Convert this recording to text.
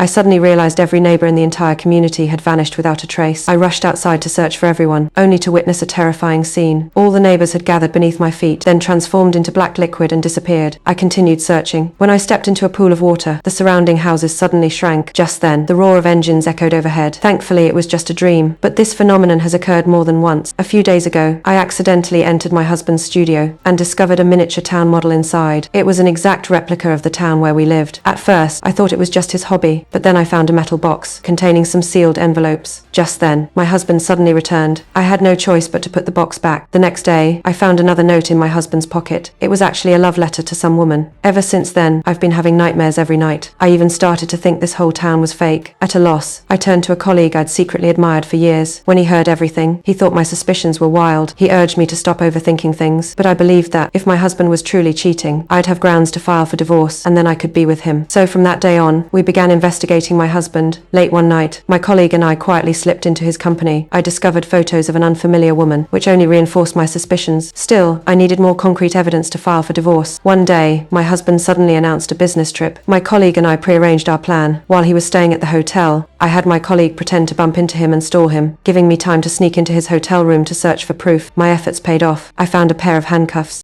I suddenly realized every neighbor in the entire community had vanished without a trace. I rushed outside to search for everyone, only to witness a terrifying scene. All the neighbors had gathered beneath my feet, then transformed into black liquid and disappeared. I continued searching. When I stepped into a pool of water, the surrounding houses suddenly shrank. Just then, the roar of engines echoed overhead. Thankfully, it was just a dream, but this phenomenon has occurred more than once. A few days ago, I accidentally entered my husband's studio and discovered a miniature town model inside. It was an exact replica of the town where we lived. At first, I thought it was just his hobby, but then I found a metal box containing some sealed envelopes. Just then, my husband suddenly returned. I had no choice but to put the box back. The next day, I found another note in my husband's pocket. It was actually a love letter to some woman. Ever since then, I've been having nightmares every night. I even started to think this whole town was fake. At a loss, I turned to a colleague I'd secretly admired for years. When he heard everything, he thought my suspicions were wild. He urged me to stop overthinking things, but I believed that if my husband was truly cheating, I'd have grounds to file for divorce, and then I could be with him. So from that day on, we began investigating my husband. Late one night, my colleague and I quietly slipped into his company. I discovered photos of an unfamiliar woman, which only reinforced my suspicions. Still, I needed more concrete evidence to file for divorce. One day, my husband suddenly announced a business trip. My colleague and I prearranged our plan. While he was staying at the hotel, I had my colleague pretend to bump into him and stall him, giving me time to sneak into his hotel room to search for proof. My efforts paid off. I found a pair of handcuffs.